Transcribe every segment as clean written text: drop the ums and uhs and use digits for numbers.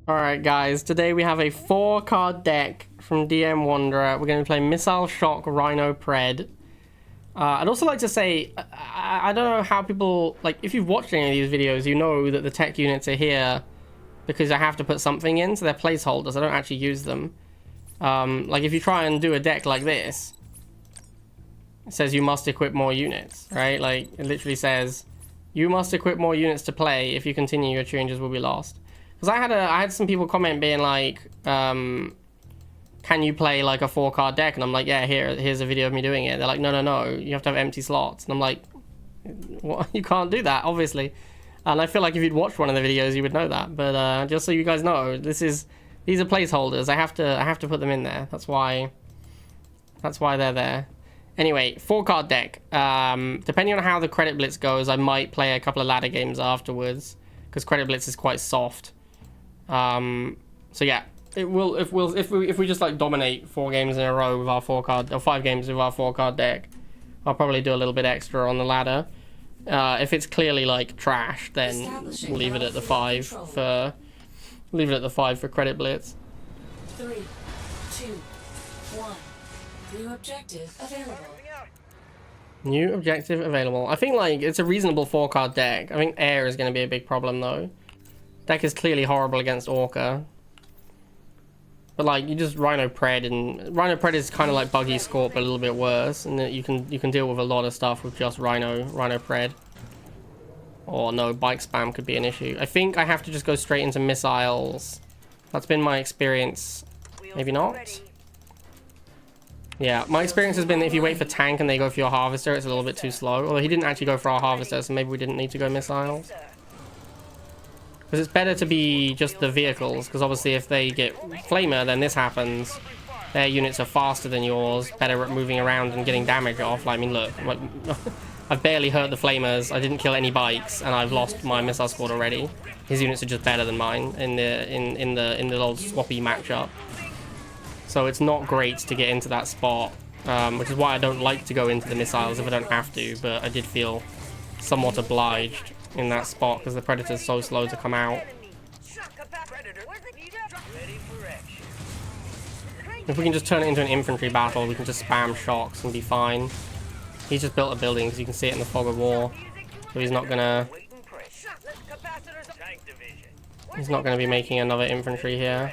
Alright guys, today we have a 4-card deck from DM Wanderer. We're going to play Missile Shock, Rhino Pred. I'd also like to say, I don't know how people, like, if you've watched any of these videos, you know that the tech units are here because I have to put something in, so they're placeholders. I don't actually use them. Like, if you try and do a deck like this, it says you must equip more units, right? Like, it literally says, you must equip more units to play. If you continue, your changes will be lost. Because I had some people comment being like, can you play like a 4-card deck? And I'm like, yeah, here's a video of me doing it. They're like, no, you have to have empty slots. And I'm like, what? You can't do that, obviously. And I feel like if you'd watched one of the videos, you would know that. But just so you guys know, these are placeholders. I have to put them in there. That's why they're there. Anyway, 4-card deck. Depending on how the credit blitz goes, I might play a couple of ladder games afterwards because credit blitz is quite soft. So yeah, it will if we just like dominate 4 games in a row with our 4-card, or 5 games with our 4-card deck, I'll probably do a little bit extra on the ladder. If it's clearly like trash, then we'll leave it at the 5 for credit blitz. 3, 2, 1. New objective available. New objective available. I think like it's a reasonable 4-card deck. I think air is going to be a big problem though. Deck is clearly horrible against Orca. But like, you just Rhino Pred, and Rhino Pred is kind of like Buggy Scorp, but a little bit worse. And you can deal with a lot of stuff with just Rhino Pred. Or no, bike spam could be an issue. I think I have to just go straight into missiles. That's been my experience. Maybe not? Yeah, my experience has been that if you wait for tank and they go for your harvester, it's a little bit too slow. Although he didn't actually go for our harvester, so maybe we didn't need to go missiles. Because it's better to be just the vehicles, because obviously if they get flamer, then this happens. Their units are faster than yours, better at moving around and getting damage off. Like, I mean, look, like, I've barely hurt the flamers, I didn't kill any bikes, and I've lost my missile squad already. His units are just better than mine in the little swappy matchup. So it's not great to get into that spot, which is why I don't like to go into the missiles if I don't have to, but I did feel somewhat obliged in that spot because the Predator's so slow to come out. If we can just turn it into an infantry battle, we can just spam shocks and be fine. He's just built a building because you can see it in the fog of war. So he's not gonna be making another infantry here.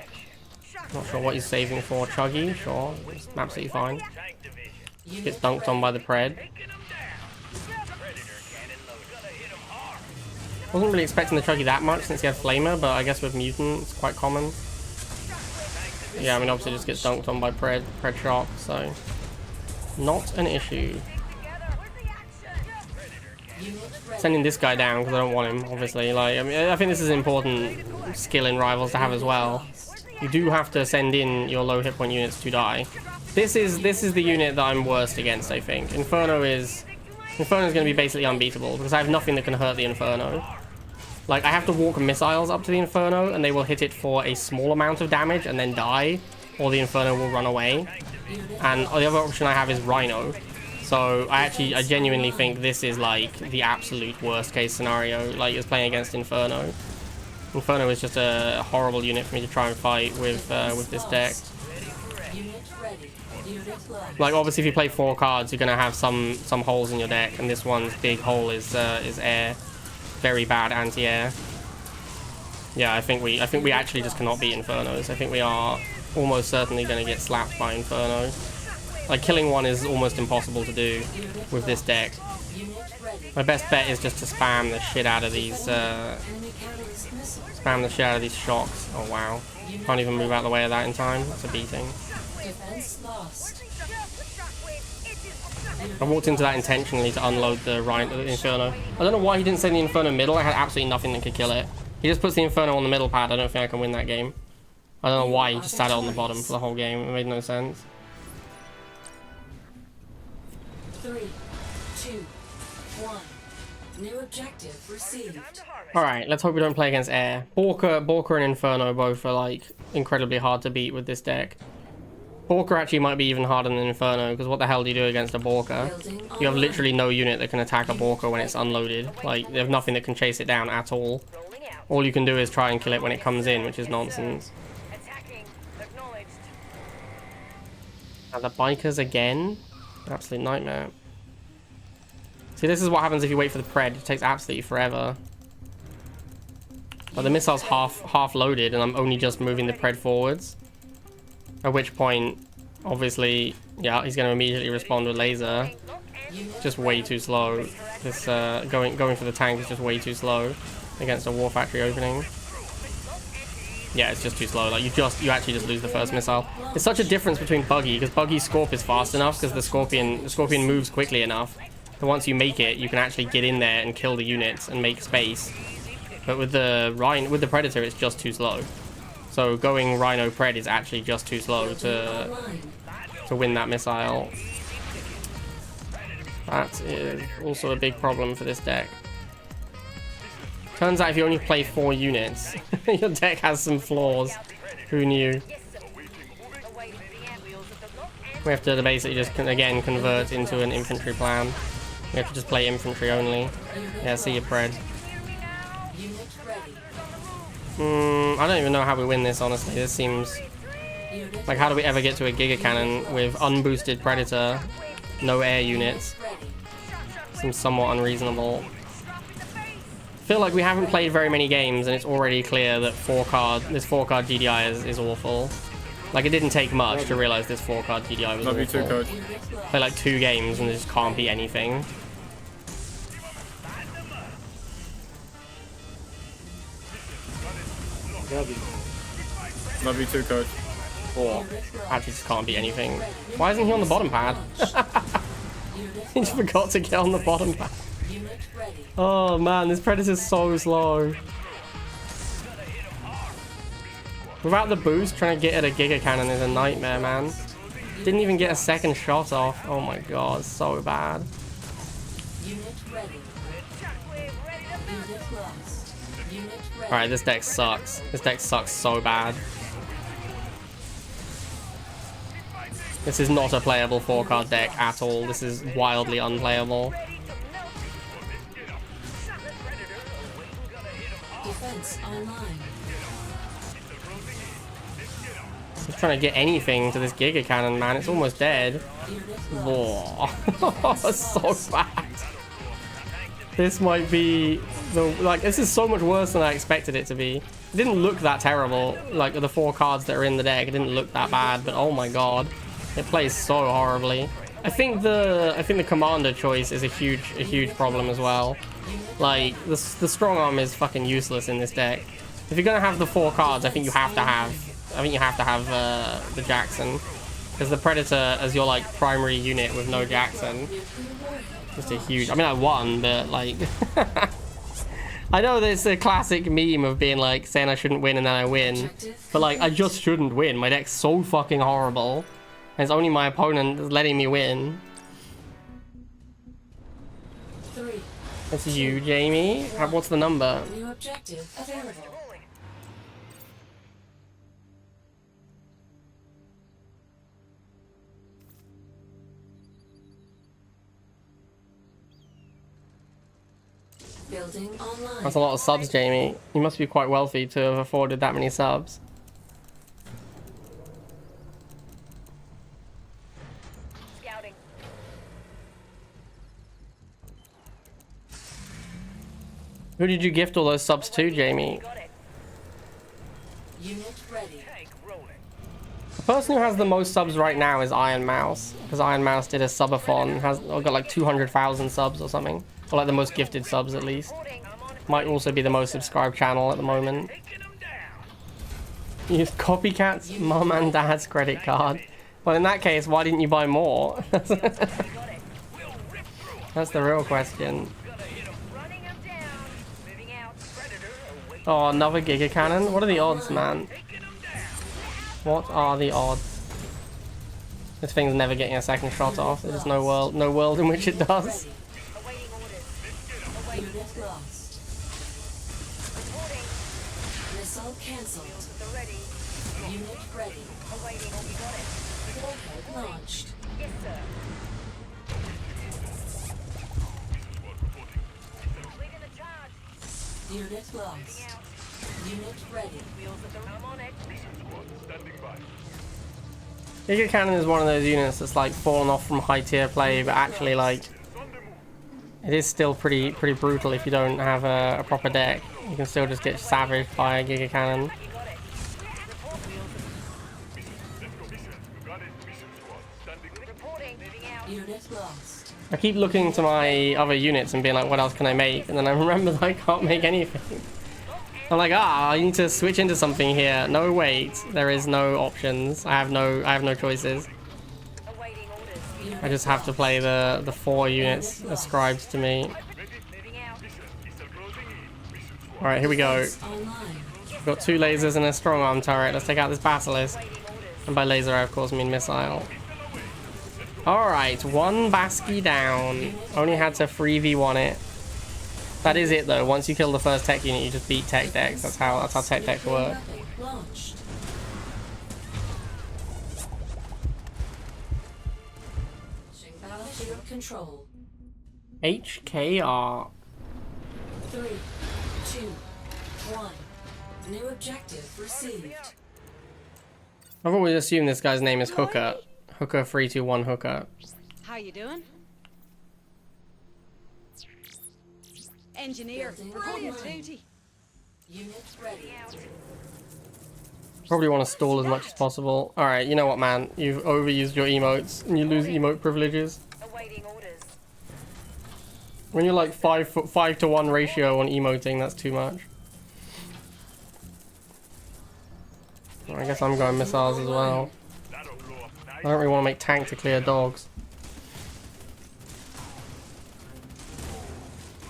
Not sure what he's saving for. Chuggy, sure, it's absolutely fine. Gets dunked on by the Pred. Wasn't really expecting the Chuggy that much since he had Flamer, but I guess with Mutant it's quite common. Yeah, I mean obviously just gets dunked on by Pred Shock, so not an issue. Sending this guy down because I don't want him, obviously. Like, I mean, I think this is an important skill in Rivals to have as well. You do have to send in your low hit point units to die. This is the unit that I'm worst against, I think. Inferno is going to be basically unbeatable because I have nothing that can hurt the Inferno. Like, I have to walk missiles up to the Inferno and they will hit it for a small amount of damage and then die, or the Inferno will run away. And the other option I have is Rhino. So I genuinely think this is like the absolute worst case scenario, like is playing against Inferno. Inferno is just a horrible unit for me to try and fight with this deck. Like obviously if you play 4 cards, you're gonna have some holes in your deck, and this one's big hole is air. Very bad anti-air. Yeah, I think we actually just cannot beat Infernos. I think we are almost certainly gonna get slapped by Inferno. Like, killing one is almost impossible to do with this deck. My best bet is just to spam the shit out of these shocks. Oh wow. Can't even move out of the way of that in time. That's a beating. I walked into that intentionally to unload the Inferno. I don't know why he didn't send the Inferno middle. I had absolutely nothing that could kill it. He just puts the Inferno on the middle pad. I don't think I can win that game. I don't know why he just sat it on the bottom for the whole game. It made no sense. 3, 2, 1. New objective received. Alright, let's hope we don't play against air. Borka and Inferno both are like incredibly hard to beat with this deck. Borka actually might be even harder than Inferno, because what the hell do you do against a Borka? You have literally no unit that can attack a Borka when it's unloaded. Like, they have nothing that can chase it down at all. all you can do is try and kill it when it comes in, which is nonsense. And the bikers again? Absolute nightmare. See, this is what happens if you wait for the pred. It takes absolutely forever. But the missile's half loaded, and I'm only just moving the pred forwards. At which point, obviously, yeah, he's going to immediately respond with laser. Just way too slow. This going for the tank is just way too slow against a war factory opening. Yeah, it's just too slow. Like you actually just lose the first missile. It's such a difference between Buggy, because Buggy's Scorp is fast enough because the Scorpion moves quickly enough. But once you make it, you can actually get in there and kill the units and make space. But with the Predator, it's just too slow. So going Rhino Pred is actually just too slow to win that missile. That is also a big problem for this deck. Turns out if you only play 4 units, your deck has some flaws. Who knew? We have to basically just, again, convert into an infantry plan. We have to just play infantry only. Yeah, see your Pred. I don't even know how we win this, honestly. This seems... Like, how do we ever get to a Giga Cannon with unboosted Predator, no air units? Seems somewhat unreasonable. I feel like we haven't played very many games and it's already clear that this 4-card GDI is awful. Like, it didn't take much to realize this 4-card GDI was awful. Too, coach. Play like 2 games and it just can't be anything. Love you too, coach. Or actually just can't be anything. Why isn't he on the bottom pad? He just forgot to get on the bottom pad. Oh man, this Predator's so slow. Without the boost, trying to get at a Giga Cannon is a nightmare, man. Didn't even get a second shot off. Oh my god, so bad. Alright, this deck sucks. This deck sucks so bad. This is not a playable 4-card deck at all. This is wildly unplayable. Defense online. I'm trying to get anything to this Giga Cannon, man. It's almost dead. Whoa. So bad. This might be the, like, this is so much worse than I expected it to be. It didn't look that terrible. Like, the 4 cards that are in the deck, it didn't look that bad, but oh my god. It plays so horribly. I think the commander choice is a huge problem as well. Like, the strong arm is fucking useless in this deck. If you're gonna have the 4 cards, I think you have to have the Jackson, because the Predator as your like primary unit with no Jackson, just a huge. I mean, I won, but like, I know there's a classic meme of being like saying I shouldn't win and then I win, but like I just shouldn't win. My deck's so fucking horrible, and it's only my opponent that's letting me win. It's you, Jamie. What's the number? New objective available. Building online. That's a lot of subs, Jamie. You must be quite wealthy to have afforded that many subs. Scouting. Who did you gift all those subs to, Jamie? Got it. Unit ready. Tank rolling. The person who has the most subs right now is Iron Mouse, because Iron Mouse did a subathon, has got like 200,000 subs or something, or like the most gifted subs at least. Might also be the most subscribed channel at the moment. Use Copycat's mum and dad's credit card. Well, in that case, why didn't you buy more? That's the real question. Oh, another Giga Cannon? What are the odds, man? What are the odds? This thing's never getting a second shot off. There's no world in which it does. Unit lost. Missile cancelled. Unit ready. Warhead launched. Yes, sir. Leading the charge. Unit lost. Unit ready. Wheels at the I'm on it. Giga Cannon is one of those units that's like fallen off from high tier play, but actually like it is still pretty brutal if you don't have a proper deck. You can still just get savaged by a Giga Cannon. You got it. Report wheels. Reporting. Moving out. Unit lost. I keep looking to my other units and being like, what else can I make? And then I remember that I can't make anything. I'm like, I need to switch into something here. No, wait, there is no options. I have no choices. Awaiting orders. I just have to play the 4 units ascribed to me. Moving out. All right, here we go. Online. We've got 2 lasers and a strong arm turret. Let's take out this basilisk. Awaiting orders. And by laser, I of course mean missile. All right, 1 Basky down. Only had to 3v1 it. That is it though. Once you kill the first tech unit, you just beat tech decks. That's how tech decks work. Launched. Battlefield control. HKR. 3, 2, 1. New objective received. I've always assumed this guy's name is Hooker. Hooker 321 Hooker. How you doing? Engineer, Building reporting online. duty. Unit ready. Probably want to stall as much as possible. Alright, you know what, man? You've overused your emotes and you lose emote privileges. Awaiting orders. When you're like 5 to 1 ratio on emoting, that's too much. I guess I'm going missiles as well. I don't really want to make tank to clear dogs.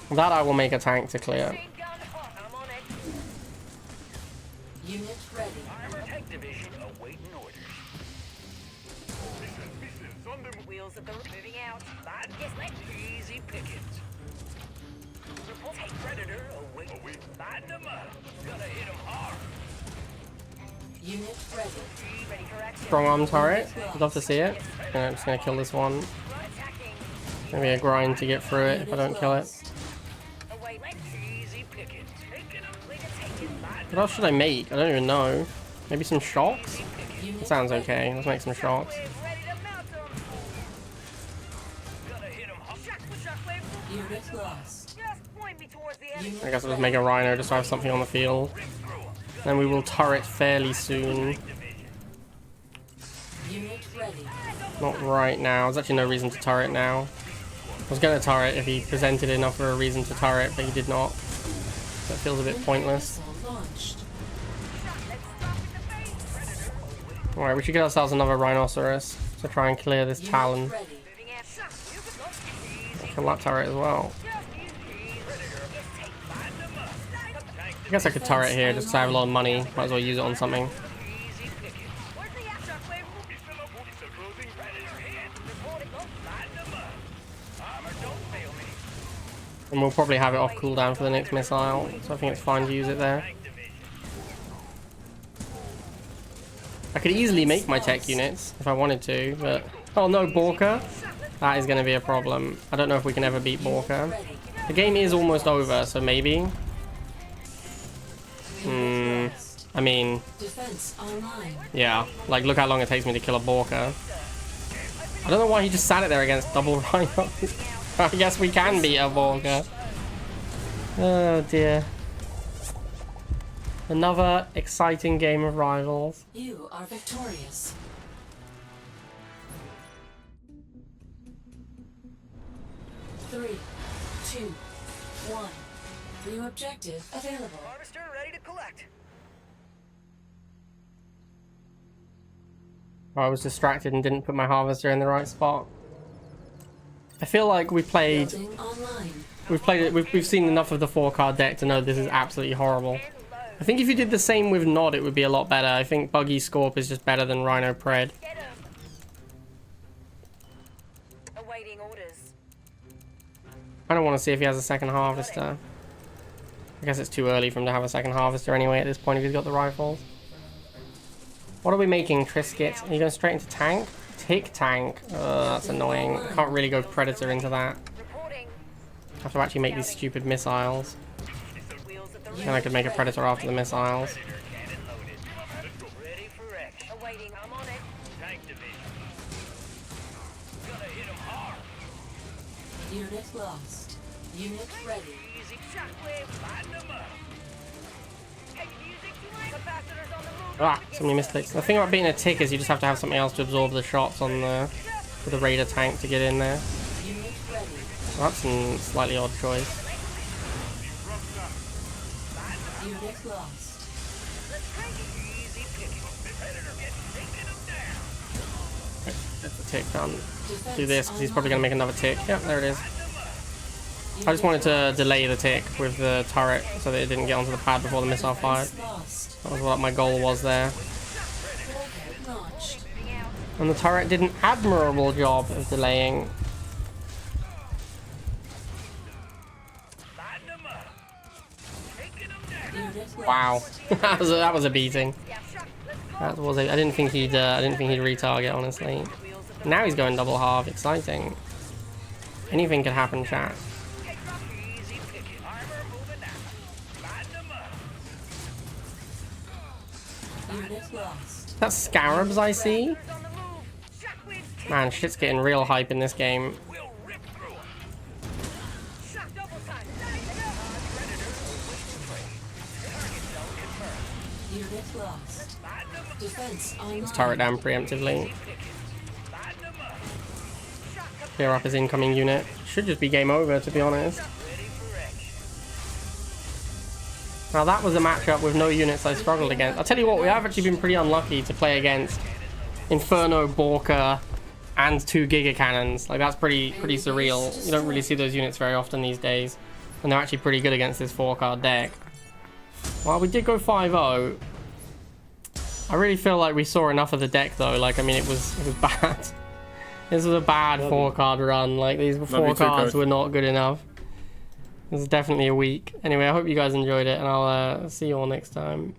That I will make a tank to clear. Machine gun hot. I'm on it. Unit ready. Armor tank division awaiting orders. Wheels at the moving out. That is like easy pickings. Report. Take predator awaiting. Lighten them up. Gonna hit them hard. Unit ready. Ready for action. Strong arm turret. I'd love to see it. I'm just gonna kill this one. Attacking. Maybe a grind to get through it if I don't kill it. Away. Like easy pickings. Taking them. We can take it. What else should I make? I don't even know. Maybe some shocks? That sounds okay. Let's make some shocks. Ready to mount them. Gonna hit them hard. Shockwave. Unit lost. Just point me towards the enemy. I guess I'll just make a rhino just to have something on the field. Then we will turret fairly soon. Unit ready. Not right now. There's actually no reason to turret now. I was going to turret if he presented enough of a reason to turret, but he did not. That feels a bit pointless. Missile launched. Alright, we should get ourselves another rhinoceros to try and clear this talon. Unit ready. Moving out. Kill that turret as well. I guess I could turret here just because I have a lot of money. Might as well use it on something. Easy pickings. Where's the shockwave? And we'll probably have it off cooldown for the next missile, so I think it's fine to use it there. I could easily make my tech units if I wanted to, but... Oh no, Borka? That is going to be a problem. I don't know if we can ever beat Borka. The game is almost over, so maybe. I mean, Defense online. yeah. Like, look how long it takes me to kill a Borka. I don't know why he just sat it there against double rhinos. I guess we can beat a Borka. Oh dear. Another exciting game of Rivals. You are victorious. Three, two, one. New objective available. Harvester ready to collect. I was distracted and didn't put my harvester in the right spot. I feel like we've played Building online. we've seen enough of the 4-card deck to know this is absolutely horrible. I think if you did the same with Nod, it would be a lot better. I think Buggy Scorp is just better than Rhino Pred. Get him. Awaiting orders. I don't want to see if he has a second harvester. I guess it's too early for him to have a second harvester anyway at this point if he's got the rifles. What are we making, Trisket? Are you going straight into tank? Tick tank. That's annoying. Can't really go Predator into that. Reporting. Have to actually make these stupid missiles. Wheels at the And I could make a Predator after the missiles. Ready for action. Awaiting. I'm on it. Tank division. Gonna hit 'em hard. Unit lost. Unit ready. Easy shockwave. Lighten 'em up. Hey, music tonight. Capacitors on the move. Ah, so many mistakes. The thing about being a tick is you just have to have something else to absorb the shots on the for the Raider tank to get in there. Unit ready. Well, that's a slightly odd choice. Unit lost. Let's crank it. Easy picking. Predator getting taking 'em down. Get the tick done. Defense Do this because he's probably online. going to make another tick. Yep, there it is. I just wanted to delay the tick with the turret so that it didn't get onto the pad before the missile fired. Defense lost. That was what my goal was there. Warhead launched. And the turret did an admirable job of delaying. Lighten 'em up. Taking 'em down. Unit lost. Wow, that was a beating. Yeah, shock. Let's go. That was I didn't think he'd retarget, honestly. Now he's going double half. Exciting. Anything could happen, chat. Hey, drop. Easy picking. Armor moving out. Lighten 'em up. Unit lost. That's scarabs I see. On the move. Shockwave's Man, shit's getting real hype in this game. We'll rip through 'em. Shock double time. Predator awaiting prey. Target zone confirmed. Unit lost. Lighten 'em up. Defense online. Turret down preemptively. Lighten 'em up. Shock Clear up his incoming unit. Should just be game over, to be honest. ready for action. Now that was a matchup with no units I struggled against. I'll tell you what, we have actually been pretty unlucky to play against Inferno, Borka, and 2 Giga Cannons. Like, that's pretty surreal. You don't really see those units very often these days. And they're actually pretty good against this 4-card deck. Well, we did go 5-0. I really feel like we saw enough of the deck, though. Like, I mean, it was bad. This was a bad 4-card run. Like, these 4 cards were not good enough. This is definitely a week. Anyway, I hope you guys enjoyed it, and I'll see you all next time.